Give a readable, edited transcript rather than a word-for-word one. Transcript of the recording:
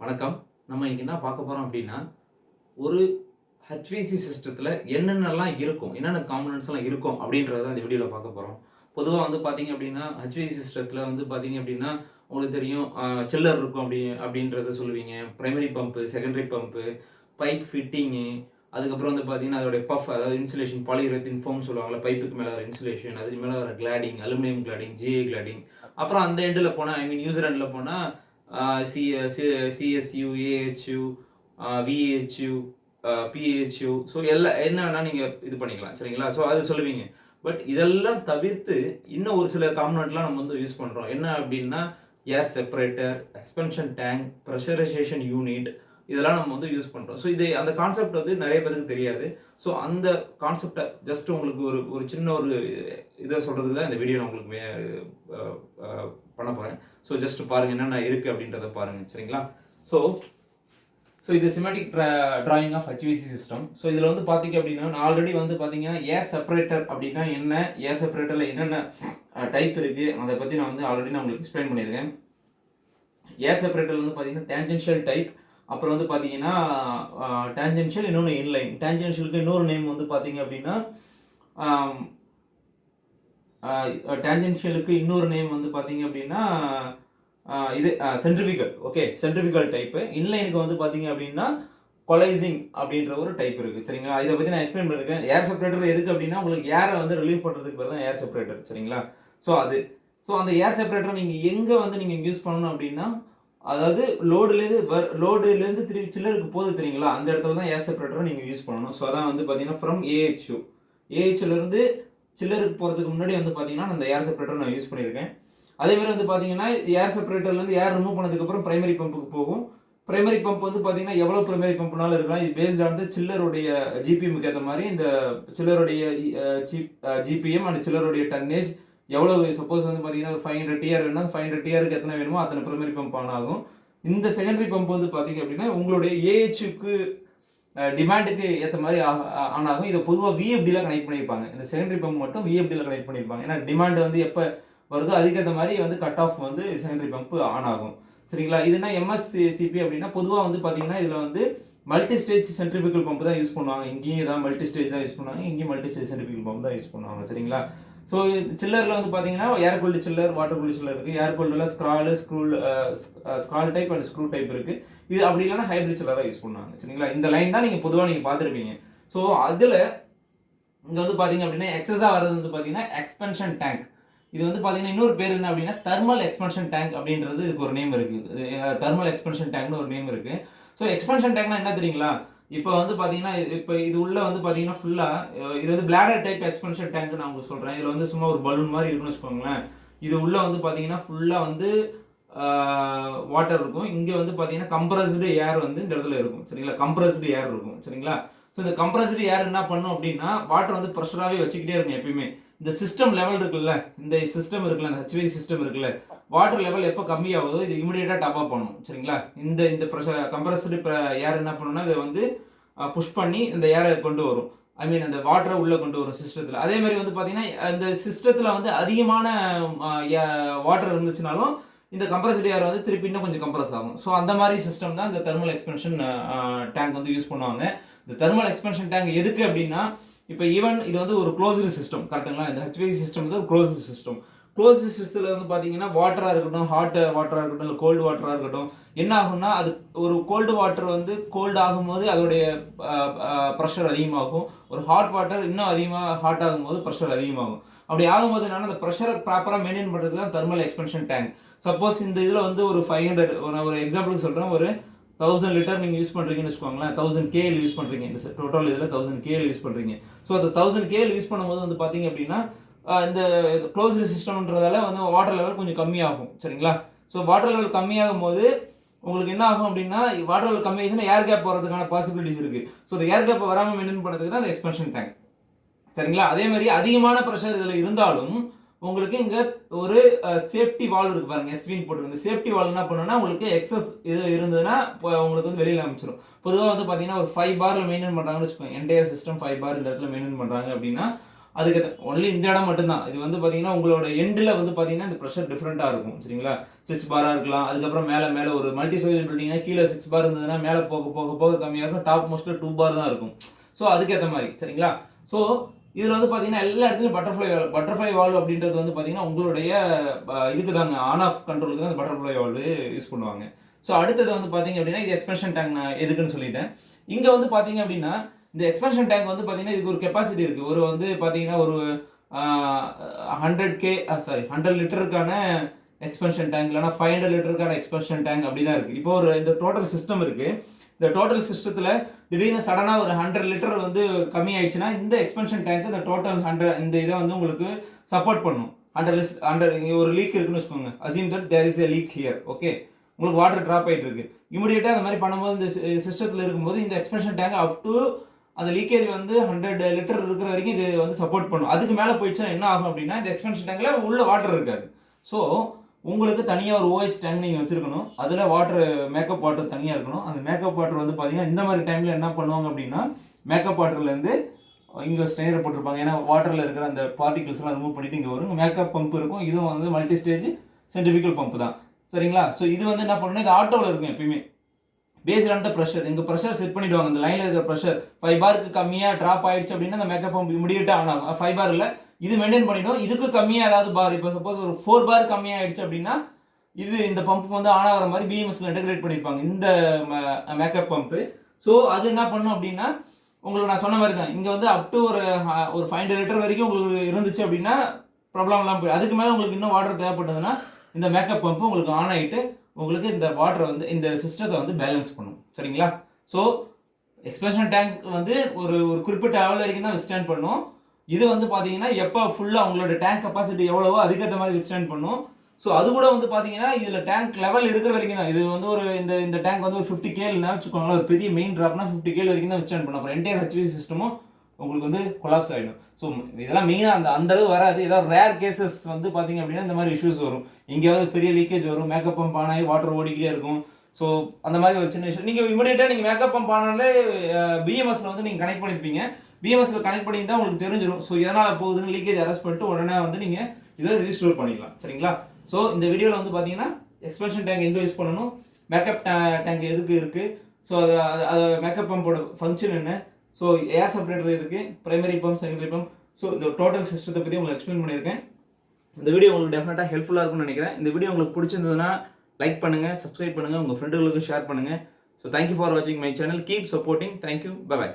வணக்கம். நம்ம இன்னைக்கு என்ன பார்க்க போறோம் அப்படின்னா, ஒரு HVAC சிஸ்டத்துல என்னென்னலாம் இருக்கும்? என்னென்ன காம்போனன்ட்ஸ்லாம் இருக்கும்? அப்படின்றத இந்த வீடியோல பார்க்க போறோம். பொதுவா வந்து பார்த்தீங்க அப்படின்னா, HVAC சிஸ்டத்துல வந்து பார்த்தீங்க அப்படின்னா, உங்களுக்கு தெரியும் சில்லர் இருக்கும் அப்படின்றத சொல்லுவீங்க. Primary pump, secondary pump, pipe fitting, அதுக்கப்புறம் வந்து பார்த்தீங்கன்னா, அதோட பஃப் அதாவது இன்சுலேஷன் பாலியுரேத்தீன் ஃபோம் சொல்லுவாங்கல்ல, பைப்புக்கு மேல வர இன்சுலேஷன், அதுக்கு மேல வர cladding, aluminium cladding, GI cladding. அப்புறம் அந்த எண்டுல போனா யூசர் எண்ட்ல போனா C C CSU, AHU, VHU, PHU so என்ன வேணா நீங்க இது பண்ணிக்கலாம். சரிங்களா? ஸோ அது சொல்லுவீங்க. பட் இதெல்லாம் தவிர்த்து இன்னும் ஒரு சில காம்போனன்ட்லாம் நம்ம வந்து யூஸ் பண்றோம். என்ன அப்படின்னா, ஏர் செப்பரேட்டர், எக்ஸ்பென்ஷன் டேங்க், பிரஷரைசேஷன் யூனிட் இதெல்லாம் நம்ம வந்து யூஸ் பண்றோம். ஸோ இது அந்த கான்செப்ட் வந்து நெறைய பேருக்கு தெரியாது. ஸோ அந்த கான்செப்ட்ட ஜஸ்ட் உங்களுக்கு ஒரு ஒரு சின்ன ஒரு இத சொல்றதுக்கு தான் இந்த வீடியோ நான் உங்களுக்கு அ அ பண்ண போறேன். ஸோ ஜஸ்ட் பாருங்க என்னென்ன இருக்கு அப்படின்றத பாருங்க. சரிங்களா? ஸோ ஸோ இது schematic drawing of HVAC system. So இதில் வந்து பார்த்தீங்க அப்படின்னா, நான் ஆல்ரெடி வந்து பார்த்தீங்கன்னா, ஏர் செப்பரேட்டர் அப்படின்னா என்ன? ஏர் செப்பரேட்டர்ல என்னென்ன டைப் இருக்கு? அத பத்தி நான் வந்து ஆல்ரெடி நான் உங்களுக்கு எக்ஸ்பிளைன் பண்ணியிருக்கேன். ஏர் செப்பரேட்டர் வந்து பார்த்தீங்கன்னா, டான்ஜென்ஷியல் டைப். அப்புறம் வந்து பார்த்தீங்கன்னா, டான்ஜென்ஷியல் இன்னொன்னு இன்லைன். டான்ஜென்ஷியலுக்கு இன்னொரு நேம் வந்து பார்த்தீங்க அப்படின்னா, ஆம் டான்ஜென்ஷியலுக்கு இன்னொரு நேம் வந்து பார்த்தீங்க அப்படின்னா, இது சென்ட்ரிஃபிகல். Okay, centrifugal type. இன்லைனுக்கு வந்து பார்த்தீங்க அப்படின்னா, கொலைசிங் அப்படின்ற ஒரு டைப் இருக்கு. சரிங்களா? இதை பற்றி நான் எக்ஸ்பிளைன் பண்ணிருக்கேன். ஏர் செப்பரேட்டர் எதுக்கு அப்படின்னா, உங்களுக்கு ஏரை வந்து ரிலீவ் பண்ணுறதுக்கு பேர் தான் ஏர் செப்பரேட்டர். சரிங்களா? ஸோ அது ஸோ அந்த ஏர் செப்பரேட்டர் நீங்கள் எங்கே வந்து நீங்கள் யூஸ் பண்ணணும் அப்படின்னா, அதாவது லோடுலேருந்து திருப்பி சில்லருக்கு போகுது தெரியுங்களா? அந்த இடத்துல தான் ஏர் செப்பரேட்டரை நீங்கள் யூஸ் பண்ணணும். ஸோ அதான் வந்து பார்த்தீங்கன்னா, ஃப்ரம் ஏஹெச்யூ ஏஹெச்லேருந்து சில்லருக்கு போகிறதுக்கு முன்னாடி வந்து பார்த்தீங்கன்னா, அந்த ஏர் செப்பரேட்டர் நான் யூஸ் பண்ணியிருக்கேன். அதே மாதிரி வந்து பார்த்தீங்கன்னா, ஏர் செப்பரேட்டர்லேருந்து ஏர் ரிமூவ் பண்ணதுக்கப்புறம் பிரைமரி பம்புக்கு போகும். பிரைமரி பம்ப் வந்து பார்த்தீங்கன்னா, எவ்வளோ பிரைமரி பம்ப்னாலும் இருக்கலாம். இது பேஸ்ட் ஆன் த சில்லருடைய ஜிபிஎம்க்கு ஏற்ற மாதிரி இந்த சில்லருடைய ஜிபிஎம் அண்ட் சில்லருடைய டன்னேஜ் எவ்வளவு சப்போஸ் வந்து பார்த்தீங்கன்னா, ஒரு 500 டிஆர் வேணும்னா 500 டிஆருக்கு எத்தனை வேணுமோ அத்தனை பிரைமரி பம்ப் ஆன் ஆகும். இந்த செகண்டரி பம்ப் வந்து பார்த்தீங்க அப்படின்னா, உங்களுடைய ஏஹெச்சுக்கு டிமாண்டுக்கு ஏற்ற மாதிரி ஆன் ஆகும். இதை பொதுவாக விஎஃப்டியில் கனெக்ட் பண்ணியிருப்பாங்க. இந்த செகண்டரி பம்ப் மட்டும் விஎஃப்டியில் கனெக்ட் பண்ணியிருப்பாங்க. ஏன்னா டிமாண்ட் வந்து எப்போ வருதோ அதுக்கேற்ற மாதிரி வந்து கட் ஆஃப் வந்து செகண்டரி பம்ப் ஆன் ஆகும். சரிங்களா? இதுனா எம்எஸ்சிபி அப்படின்னா பொதுவாக வந்து பார்த்தீங்கன்னா, இதில் வந்து மல்டி ஸ்டேஜ் சென்ட்ரிஃபிகல் பம்ப் தான் யூஸ் பண்ணுவாங்க. இங்கேயும் இதான் மல்டி ஸ்டேஜ் தான் யூஸ் பண்ணுவாங்க, இங்கேயும் மல்டி ஸ்டேஜ் சென்ட்ரிஃபிகல் பம்ப் தான் யூஸ் பண்ணுவாங்க. சரிங்களா? ஸோ சில்லரில் வந்து பார்த்தீங்கன்னா, air cooled chiller, water cooled chiller இருக்குது. ஏர் கூல்டில் scroll type and screw type இருக்குது. இது அப்படி இல்லைன்னா ஹைப்ரிட் சில்லராக யூஸ் பண்ணுவாங்க. சரிங்களா? இந்த லைன் தான் நீங்கள் பொதுவாக நீங்கள் பார்த்துருப்பீங்க. ஸோ அதில் இங்கே வந்து பார்த்தீங்க அப்படின்னா, எக்ஸஸாக வர்றது வந்து பார்த்தீங்கன்னா எக்ஸ்பென்ஷன் டேங்க். இது வந்து பார்த்தீங்கன்னா இன்னொரு பேர் என்ன அப்படின்னா தெர்மல் எக்ஸ்பென்ஷன் டேங்க் அப்படின்றது இதுக்கு ஒரு நேம் இருக்குது. தெர்மல் எக்ஸ்பென்ஷன் டேங்க்னு ஒரு நேம் இருக்குது. ஸோ எக்ஸ்பென்ஷன் டேங்க்னா என்ன தெரியுங்களா? இப்போ வந்து பார்த்தீங்கன்னா, இப்போ இது உள்ள வந்து பார்த்தீங்கன்னா ஃபுல்லாக இது வந்து பிளாடர் டைப் எக்ஸ்பென்ஷன் டேங்க் நான் உங்களுக்கு சொல்கிறேன். இதில் வந்து சும்மா ஒரு பலூன் மாதிரி இருக்குன்னு வச்சுக்கோங்களேன். இது உள்ள வந்து பார்த்தீங்கன்னா ஃபுல்லாக வந்து வாட்டர் இருக்கும். இங்கே வந்து பார்த்தீங்கன்னா கம்ப்ரஸ்டு ஏர் வந்து இந்த இடத்துல இருக்கும். சரிங்களா? கம்ப்ரஸ்டு ஏர் இருக்கும். சரிங்களா? ஸோ இந்த கம்ப்ரஸ்டு ஏர் என்ன பண்ணும் அப்படின்னா, வாட்டர் வந்து ப்ரெஷராகவே வச்சுக்கிட்டே இருக்கும் எப்பயுமே. இந்த சிஸ்டம் லெவல் இருக்குல்ல, இந்த சிஸ்டம் இருக்குல்ல, இந்த HVAC சிஸ்டம் இருக்குல்ல, வாட்டர் லெவல் எப்போ கம்மியாகுதோ இது இமிடியேட்டாக டாப் அப் பண்ணும். சரிங்களா? இந்த இந்த ப்ரெஷர் கம்ப்ரஸ்டு ஏர் என்ன பண்ணுன்னா, இதை வந்து புஷ் பண்ணி இந்த ஏரை கொண்டு வரும். அந்த வாட்டரை உள்ளே கொண்டு வரும் சிஸ்டத்தில். அதே மாதிரி வந்து பார்த்தீங்கன்னா, இந்த சிஸ்டத்தில் வந்து அதிகமான வாட்டர் இருந்துச்சுனாலும் இந்த கம்ப்ரஸ்டு ஏர் வந்து திருப்பி இன்னும் கொஞ்சம் கம்ப்ரஸ் ஆகும். ஸோ அந்த மாதிரி சிஸ்டம் தான் இந்த தெர்மல் எக்ஸ்பென்ஷன் டேங்க் வந்து யூஸ் பண்ணுவாங்க. இந்த தெர்மல் எக்ஸ்பென்ஷன் டேங்க் எதுக்கு அப்படின்னா, இப்போ ஈவன் இது வந்து ஒரு க்ளோஸ்டு சிஸ்டம் கரெக்டுங்களா? இந்த HVAC சிஸ்டம் வந்து ஒரு க்ளோஸ்டு சிஸ்டம். க்ளோஸ்டு சிஸ்டத்தில் வந்து பார்த்தீங்கன்னா, வாட்டராக இருக்கட்டும், ஹாட் வாட்டராக இருக்கட்டும், இல்லை கோல்டு வாட்டராக இருக்கட்டும், என்ன ஆகும்னா அது ஒரு கோல்டு வாட்டர் வந்து கோல்டு ஆகும்போது அதோடைய ப்ரெஷர் அதிகமாகும். ஒரு ஹாட் வாட்டர் இன்னும் அதிகமாக ஹாட் ஆகும்போது ப்ரெஷர் அதிகமாகும். அப்படி ஆகும்போது என்னன்னா, அந்த ப்ரெஷரை ப்ராப்பராக மெயின்டைன் பண்ணுறது தான் தெர்மல் எக்ஸ்பென்ஷன் டேங்க். சப்போஸ் இந்த இதில் வந்து ஒரு 500 ஒரு எக்ஸாம்பிளுக்கு சொல்கிறேன், ஒரு 1000 லிட்டர் நீங்கள் யூஸ் பண்ணுறீங்கன்னு வச்சுக்கோங்களேன். 1000 KL யூஸ் பண்ணுறீங்க. இந்த டோட்டல் இதில் 1000 KL யூஸ் பண்ணுறீங்க. ஸோ அந்த 1000 KL யூஸ் பண்ணும்போது வந்து பார்த்தீங்க அப்படின்னா, இந்த க்ளோஸ்டு சிஸ்டம்ன்றதால வந்து வாட்டர் லெவல் கொஞ்சம் கம்மியாகும். சரிங்களா? ஸோ வாட்டர் லெவல் கம்மியாகும் போது உங்களுக்கு என்ன ஆகும் அப்படின்னா, வாட்டர் லெவல் கம்மியாச்சுன்னா ஏர் கேப் போகிறதுக்கான பாசிபிலிட்டிஸ் இருக்குது. ஸோ இந்த ஏர் கேப்பை வராமல் மெயின்டைன் பண்ணுறதுக்கு தான் அந்த எக்ஸ்பென்ஷன் டேங்க். சரிங்களா? அதே மாதிரி அதிகமான ப்ரெஷர் இதில் இருந்தாலும் உங்களுக்கு இங்க ஒரு சேஃப்டி வால்வ் இருக்கு பாருங்க, எஸ்வின்னு போட்டுருக்கு. இந்த சேஃப்டி வால்வ் என்ன பண்ணுன்னா, உங்களுக்கு எக்ஸஸ் இது இருந்ததுன்னா உங்களுக்கு வந்து வெளியில் அமைச்சிடும். பொதுவாக வந்து பார்த்தீங்கன்னா ஒரு 5 பார்ல மெயின்டைன் பண்ணுறாங்கன்னு வச்சுக்கோங்க. என்டையர் சிஸ்டம் 5 பார் இந்த இடத்துல மெயின்டைன் பண்ணுறாங்க அப்படின்னா, அதுக்கு ஒன்லி இந்த இடம் மட்டும்தான். இது வந்து பார்த்தீங்கன்னா உங்களோட எண்டில் வந்து பார்த்தீங்கன்னா இந்த ப்ரெஷர் டிஃப்ரெண்ட்டாக இருக்கும் சரிங்களா. 6 பாராக இருக்கலாம். அதுக்கப்புறம் மேலே ஒரு மல்டி ஸ்டோரேஜ் பில்டிங்னா கீழே 6 பார் இருந்ததுன்னா மேலே போக போக போக கம்மியாக இருக்கும். டாப் மோஸ்ட்டில் 2 பார் தான் இருக்கும். ஸோ அதுக்கேற்ற மாதிரி சரிங்களா. ஸோ இதில் வந்து பார்த்தீங்கன்னா எல்லா இடத்துலையும் பட்டர்ஃப்ளை வால்வ் அப்படின்றது வந்து பார்த்தீங்கன்னா உங்களுடைய இதுக்கு தாங்க, ஆன் ஆஃப் கண்ட்ரோலுக்கு தான் பட்டர்ஃப்ளை வால்வு யூஸ் பண்ணுவாங்க. ஸோ அடுத்தது வந்து பார்த்தீங்க அப்படின்னா இது எக்ஸ்பென்ஷன் டேங்க் நான் எதுக்குன்னு சொல்லிட்டேன். இங்கே வந்து பார்த்தீங்க அப்படின்னா இந்த எக்ஸ்பென்ஷன் டேங்க் வந்து பார்த்தீங்கன்னா இதுக்கு ஒரு கெப்பாசிட்டி இருக்குது. ஒரு வந்து பார்த்தீங்கன்னா ஒரு 100 லிட்டருக்கான எக்ஸ்பென்ஷன் டேங்க், இல்லைனா 500 லிட்டருக்கான எக்ஸ்பென்ஷன் டேங்க் அப்படி தான் இருக்குது. இப்போ ஒரு இந்த டோட்டல் சிஸ்டம் இருக்குது. இந்த டோட்டல் சிஸ்டத்தில் திடீர்னு சடனாக ஒரு 100 லிட்டர் வந்து கம்மி ஆயிடுச்சுன்னா இந்த எக்ஸ்பென்ஷன் டேங்க் இந்த டோட்டல் 100 இந்த இதை வந்து உங்களுக்கு சப்போர்ட் பண்ணும். 100 இங்கே ஒரு லீக் இருக்குன்னு வச்சுக்கோங்க. Assume that there is a leak here. Okay, உங்களுக்கு வாட்டர் ட்ராப் ஆகிட்டு இருக்கு. இமீடியட்டாக அந்த மாதிரி பண்ணும்போது இந்த சிஸ்டத்தில் இருக்கும்போது இந்த எக்ஸ்பென்ஷன் டேங்க் அப் டு அந்த லீக்கேஜ் வந்து 100 லிட்டர் இருக்கிற வரைக்கும் இது வந்து சப்போர்ட் பண்ணும். அதுக்கு மேலே போயிடுச்சுன்னா என்ன ஆகும் அப்படின்னா இந்த எக்ஸ்பென்ஷன் டேங்கில் உள்ள வாட்டர் இருக்காது. ஸோ உங்களுக்கு தனியாக ஒரு ஓஎஸ் டேங்க் நீங்கள் வச்சுருக்கணும். அதில் வாட்டர் மேக்கப் வாட்டர் தனியாக இருக்கணும். அந்த மேக்கப் வாட்டர் வந்து பார்த்தீங்கன்னா இந்த மாதிரி டைமில் என்ன பண்ணுவாங்க அப்படின்னா மேக்கப் வாட்டர்லேருந்து இங்கே ஸ்ட்ரெயினர் போட்டிருப்பாங்க. ஏன்னா வாட்டரில் இருக்கிற அந்த பார்ட்டிகல்ஸ்லாம் ரிமூவ் பண்ணிவிட்டு இங்கே வரும். மேக்கப் பம்ப் இருக்கும். இதுவும் வந்து மல்டி ஸ்டேஜ் சென்ட்ரிஃபிகல் பம்ப் தான் சரிங்களா. ஸோ இது வந்து என்ன பண்ணணும், இது ஆட்டோவில் இருக்கும் எப்பயுமே. பேஸ்ட் ஆன் த ப்ரெஷர், இங்கே ப்ரெஷர் செட் பண்ணிவிடுவாங்க. இந்த லைனில் இருக்கிற ப்ரெஷர் 5 பாருக்கு கம்மியாக ட்ராப் ஆகிடுச்சு அப்படின்னா அந்த மேக்கப் பம்ப் இமீடியட்டாக ஆன் ஆகும். 5 பார் இல்லை, இது மெயின்டைன் பண்ணிவிடும். இதுக்கு கம்மியாக ஏதாவது பார், இப்போ சப்போஸ் ஒரு 4 பார் கம்மியாக ஆகிடுச்சு அப்படின்னா இது இந்த பம்ப் வந்து ஆன் ஆகிற மாதிரி பிஎம்எஸ்ல இன்டெகிரேட் பண்ணியிருப்பாங்க இந்த மேக்கப் பம்ப்பு. ஸோ அது என்ன பண்ணும் அப்படின்னா உங்களுக்கு நான் சொன்ன மாதிரி தான் இங்கே வந்து அப் டு ஒரு 500 லிட்டர் வரைக்கும் உங்களுக்கு இருந்துச்சு அப்படின்னா ப்ராப்ளம் இல்லாமல் போய் அதுக்கு மேலே உங்களுக்கு இன்னும் வாட்டர் தேவைப்பட்டதுன்னா இந்த மேக்கப் பம்ப்பு உங்களுக்கு ஆன் ஆகிட்டு உங்களுக்கு இந்த வாட்டரை வந்து இந்த சிஸ்டத்தை வந்து பேலன்ஸ் பண்ணும் சரிங்களா. ஸோ எக்ஸ்பென்ஷன் டேங்க் வந்து ஒரு குறிப்பிட்ட லெவல் வரைக்கும் தான் வித்ஸ்டாண்ட் பண்ணும். இது வந்து பார்த்தீங்கன்னா எப்போ ஃபுல்லாக உங்களோட டேங்க் கெப்பாசிட்டி எவ்வளவோ அதுக்கேற்ற மாதிரி வித்ஸ்டாண்ட் பண்ணும். ஸோ அது கூட வந்து பார்த்தீங்கன்னா இதில் டேங்க் லெவல் இருக்கிற வரைக்கும் தான். இது வந்து ஒரு இந்த டேங்க் வந்து ஒரு 50 கேல்னா வச்சுக்கோங்களேன். ஒரு பெரிய மெயின் ட்ராப்னா 50 கேல் வரைக்கும் தான் வித்ஸ்டாண்ட் பண்ணும். அப்புறம் என்டையர் ஹெச்வி சிஸ்டமும் உங்களுக்கு வந்து கொலாப்ஸ் ஆகிடும். ஸோ இதெல்லாம் மெயினாக அந்த அளவு வராது. ஏதாவது ரேர் கேசஸ் வந்து பார்த்தீங்க அப்படின்னா இந்த மாதிரி இஷ்யூஸ் வரும். எங்கேயாவது பெரிய லீக்கேஜ் வரும், மேக்கப் பம்ப் ஆனாகி வாட்டர் ஓடிக்கிட்டே இருக்கும். ஸோ அந்த மாதிரி ஒரு சின்ன விஷயம் நீங்கள் இமீடியட்டாக நீங்கள் மேக்கப் பம்ப் ஆனாலே பிஎம்எஸ்ல வந்து நீங்கள் கனெக்ட் பண்ணியிருப்பீங்க. பிஎம்எஸ்ல கனெக்ட் பண்ணி தான் உங்களுக்கு தெரிஞ்சிடும். ஸோ எதனால் போகுதுன்னு லீக்கேஜ் அரெஸ்ட் பண்ணிட்டு உடனே வந்து நீங்கள் இதை ரீஸ்டோர் பண்ணிக்கலாம் சரிங்களா. ஸோ இந்த வீடியோவில் வந்து பார்த்தீங்கன்னா எக்ஸ்பென்ஷன் டேங்க் எங்கே யூஸ் பண்ணணும், மேக்கப் டேங்க் எதுக்கு இருக்குது, ஸோ அது மேக்கப் பம்போட ஃபங்க்ஷன் என்ன, ஸோ ஏர் செப்பரேட்டர் எதுக்கு, primary pump, secondary pump, so இந்த டோட்டல் சிஸ்டத்தை பற்றி உங்களுக்கு எக்ஸ்பிளைன் பண்ணியிருக்கேன். இந்த வீடியோ உங்களுக்கு டெஃபினட்டாக ஹெல்ப்ஃபுல்லாக இருக்கும்னு நினைக்கிறேன். இந்த வீடியோ உங்களுக்கு பிடிச்சிருந்ததுன்னா லைக் பண்ணுங்கள், சப்ஸ்கிரைப் பண்ணுங்கள், உங்கள் ஃப்ரெண்டுகளுக்கு ஷேர் பண்ணுங்கள். ஸோ தேங்க்யூ ஃபார் வாட்சிங் my channel. Keep supporting. Thank you. By.